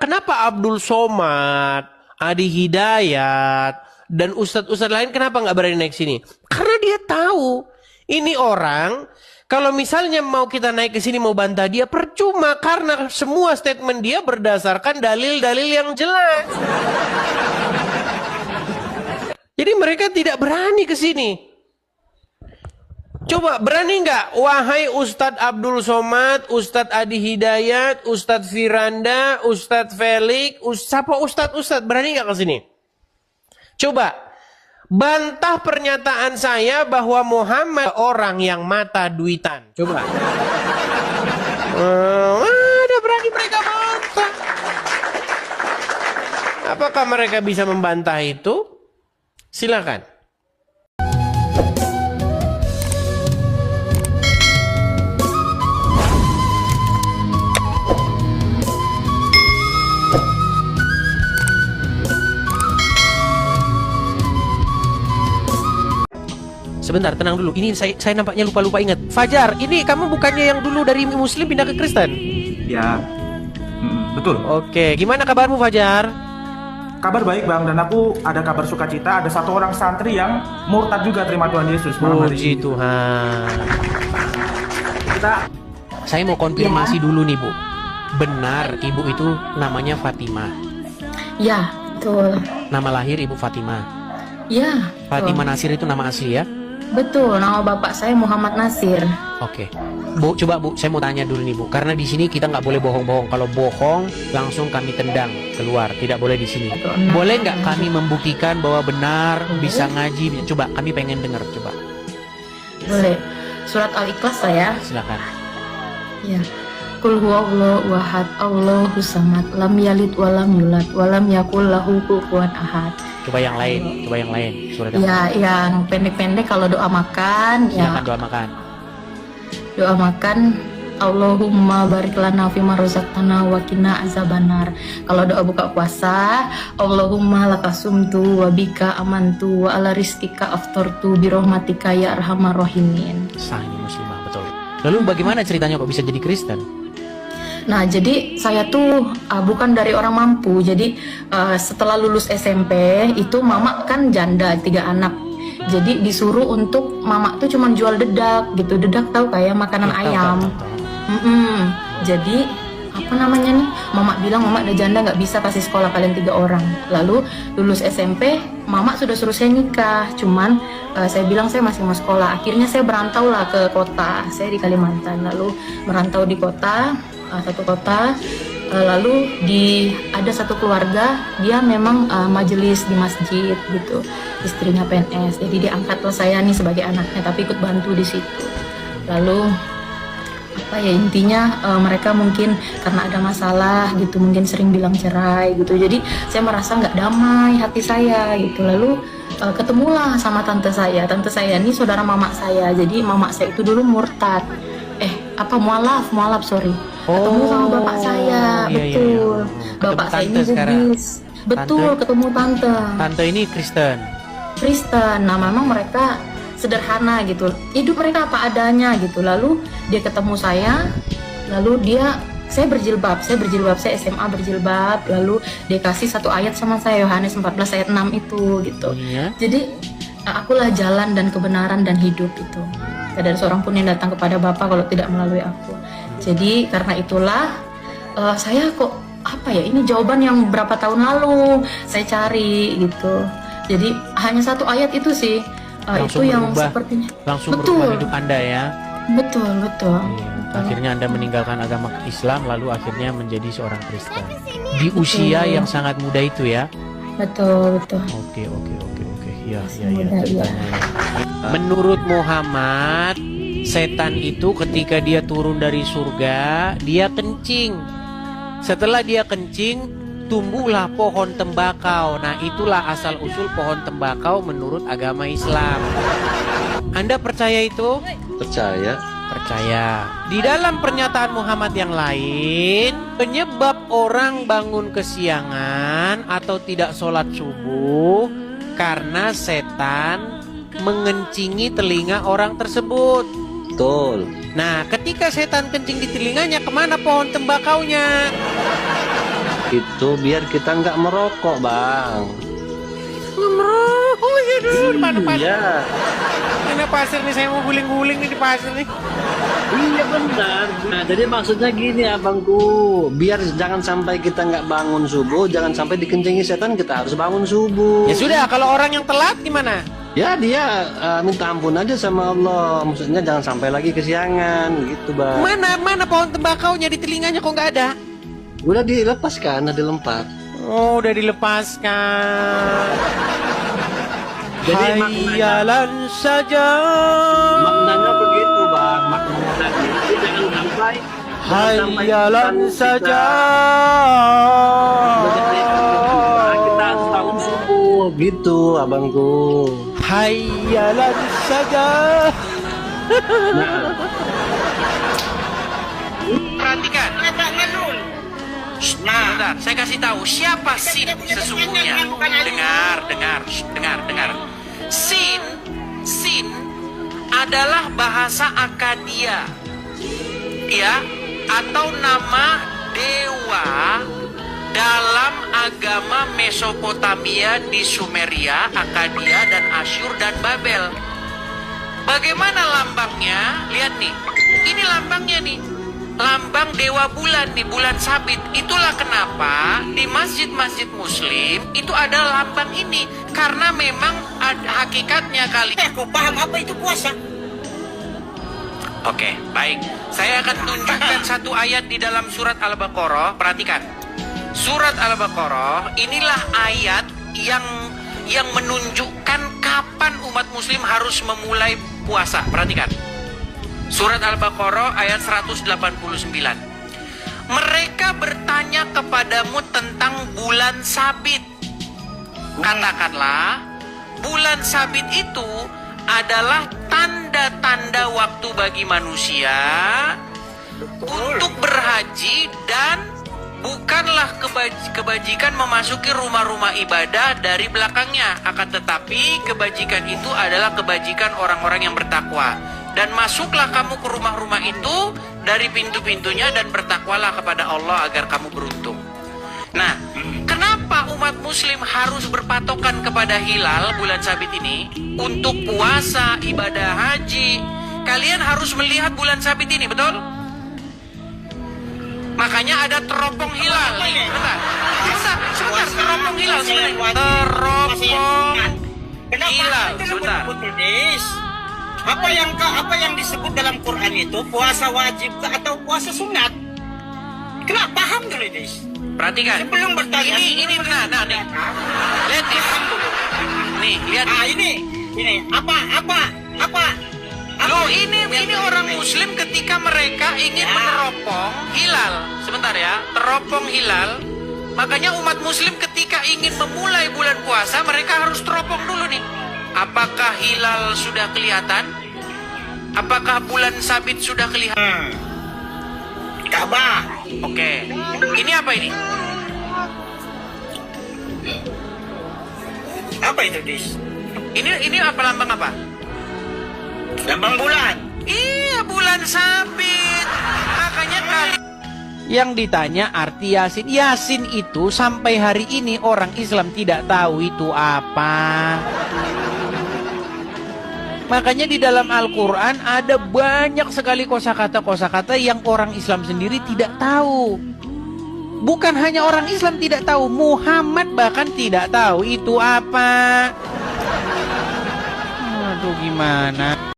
Kenapa Abdul Somad, Adi Hidayat, dan ustadz-ustadz lain kenapa nggak berani naik sini? Karena dia tahu ini orang, kalau misalnya mau kita naik ke sini mau bantah dia percuma, karena semua statement dia berdasarkan dalil-dalil yang jelas. Jadi mereka tidak berani ke sini. Coba berani nggak, wahai Ustadz Abdul Somad, Ustadz Adi Hidayat, Ustadz Firanda, Ustadz Felix, siapa Ustadz berani nggak ke sini? Coba bantah pernyataan saya bahwa Muhammad orang yang mata duitan. Coba. Ada berani mereka bantah. Apakah mereka bisa membantah itu? Silakan. Sebentar, tenang dulu. Ini saya nampaknya lupa ingat. Fajar, ini kamu bukannya yang dulu dari Muslim pindah ke Kristen? Ya, betul. Oke, gimana kabarmu Fajar? Kabar baik bang, dan aku ada kabar sukacita. Ada satu orang santri yang murtad juga terima Tuhan Yesus malam hari Puji ini. Tuhan. Saya mau konfirmasi dulu nih Bu. Benar ibu itu namanya Fatimah? Ya, betul. Nama lahir ibu Fatimah? Ya, Fatimah Nasir itu nama asli ya? betul. Nama bapak saya Muhammad Nasir. Oke. Bu, coba Bu, saya mau tanya dulu nih Bu. Karena di sini kita nggak boleh bohong-bohong. Kalau bohong, langsung kami tendang keluar. Tidak boleh di sini. Boleh nggak kami membuktikan bahwa benar, bisa ngaji? Coba, kami pengen dengar. Coba. Boleh. Surat Al-Ikhlas saya. Silakan. Ya. Qul huwallahu ahad, Allahu samad, lam yalid walam yulad, walam yakul lahu kufuwan ahad. Coba yang lain, Surat Ya, yang pendek-pendek kalau doa makan. Silakan Ya. doa makan. Doa makan, Allahumma barik lana fima razaqtana wa qina azabannar. Kalau doa buka puasa, Allahumma lakasumtu wa bika amantu wa ala rizqika aftartu bi rahmatika ya arhamar rahimin. Sah, ini muslimah, betul. Lalu bagaimana ceritanya kok bisa jadi Kristen? Nah, jadi saya tuh bukan dari orang mampu. Jadi setelah lulus SMP itu mama kan janda 3 anak. Jadi disuruh untuk mama tuh cuma jual dedak gitu. Dedak tahu kayak makanan ayam. Jadi apa namanya nih? Mama bilang mama ada janda nggak bisa kasih sekolah kalian 3 orang. Lalu lulus SMP, mama sudah suruh saya nikah. Cuman saya bilang saya masih mau sekolah. Akhirnya saya berantau lah ke kota. Saya di Kalimantan. Lalu merantau di kota. Satu kota, lalu ada satu keluarga dia memang majelis di masjid gitu, istrinya PNS, jadi diangkatlah saya nih sebagai anaknya tapi ikut bantu di situ. Lalu apa ya intinya mereka mungkin karena ada masalah gitu, mungkin sering bilang cerai gitu, jadi saya merasa nggak damai hati saya gitu. Lalu ketemulah sama tante saya ini saudara mama saya, jadi mama saya itu dulu murtad, mualaf sorry. Ketemu sama bapak saya, betul. Bapak saya ini Bugis, betul. Ketemu tante. Tante ini Kristen. Nah memang mereka sederhana gitu, hidup mereka apa adanya gitu. Lalu dia ketemu saya, lalu saya berjilbab, saya SMA berjilbab, lalu dia kasih satu ayat sama saya, Yohanes 14 ayat 6 itu gitu. Jadi akulah jalan dan kebenaran dan hidup itu. Tidak ada seorang pun yang datang kepada Bapa kalau tidak melalui aku. Jadi karena itulah saya kok ini jawaban yang berapa tahun lalu saya cari gitu. Jadi hanya satu ayat itu sih itu yang sepertinya langsung berubah hidup Anda ya. Betul. Akhirnya Anda meninggalkan agama Islam lalu akhirnya menjadi seorang Kristen di usia yang sangat muda itu ya. Betul. Oke. Ya, ceritanya. Menurut Muhammad, setan itu ketika dia turun dari surga, dia kencing. Setelah dia kencing, tumbuhlah pohon tembakau. Nah, itulah asal-usul pohon tembakau menurut agama Islam. Anda percaya itu? Percaya. Di dalam pernyataan Muhammad yang lain, penyebab orang bangun kesiangan atau tidak sholat subuh karena setan mengencingi telinga orang tersebut. Betul. Nah, ketika setan kencing di telinganya, kemana pohon tembakaunya? Itu biar kita nggak merokok, Bang. Oh iya dulu, mana pasir? Iya. Mana pasir nih, saya mau guling-guling nih di pasir nih. Iya benar. Nah, jadi maksudnya gini abangku, biar jangan sampai kita nggak bangun subuh, jangan sampai dikencengi setan, kita harus bangun subuh. Ya sudah, kalau orang yang telat gimana? Ya dia minta ampun aja sama Allah. Maksudnya jangan sampai lagi kesiangan gitu, Bang. Mana pohon tembakaunya di telinganya kok nggak ada? Udah dilepaskan, udah dilempar. Oh, udah dilepaskan. Jadi Hayyalan saja. maknanya begitu, Bang. Maknanya tadi. Jadi jangan sampai Hayyalan saja. kita harus bangun subuh gitu, abangku. Hayyalan saja. Nah, Perhatikan. Nah, bentar, saya kasih tahu siapa Sin sesungguhnya. Dengar. Sin adalah bahasa Akadia, ya, atau nama dewa dalam agama Mesopotamia di Sumeria, Akadia, dan Asyur dan Babel. Bagaimana lambangnya? Lihat nih, ini lambangnya nih. Lambang dewa bulan nih, bulan sabit. Itulah kenapa di masjid-masjid muslim itu ada lambang ini. Karena memang ada hakikatnya kali. Aku paham apa itu puasa. Oke, baik. Saya akan tunjukkan satu ayat di dalam surat Al-Baqarah. Perhatikan. Surat Al-Baqarah inilah ayat yang menunjukkan kapan umat muslim harus memulai puasa. Perhatikan. Surat Al-Baqarah ayat 189. Mereka bertanya kepadamu tentang bulan sabit. Katakanlah, bulan sabit itu adalah tanda-tanda waktu bagi manusia untuk berhaji dan bukanlah kebajikan memasuki rumah-rumah ibadah dari belakangnya. Akan tetapi kebajikan itu adalah kebajikan orang-orang yang bertakwa. Dan masuklah kamu ke rumah-rumah itu dari pintu-pintunya dan bertakwalah kepada Allah agar kamu beruntung. Nah, kenapa umat muslim harus berpatokan kepada hilal bulan sabit ini untuk puasa, ibadah haji? Kalian harus melihat bulan sabit ini, betul? Makanya ada teropong hilal nih. Sebentar, teropong hilal sebenarnya. Teropong hilal, sebentar. Apa yang disebut dalam Quran itu puasa wajib atau puasa sunat? Kenapa paham dulu, Dis? Perhatikan. Sebelum bertanya. Ini benar. Nah, nih. Lihat nih. Nih, lihat. Ah, ini. Apa? Loh, ini orang muslim ketika mereka ingin meneropong hilal. Sebentar ya, teropong hilal. Makanya umat muslim ketika ingin memulai bulan puasa, mereka harus teropong dulu nih. Apakah hilal sudah kelihatan? Apakah bulan sabit sudah kelihatan? Ka'bah. Oke. Ini apa ini? Apa itu, Dis? Ini apa, lambang apa? Lambang bulan. Iya, bulan sabit. Makanya kali yang ditanya arti Yasin. Yasin itu sampai hari ini orang Islam tidak tahu itu apa. Makanya di dalam Al-Quran ada banyak sekali kosakata yang orang Islam sendiri tidak tahu. Bukan hanya orang Islam tidak tahu, Muhammad bahkan tidak tahu itu apa. Aduh, gimana?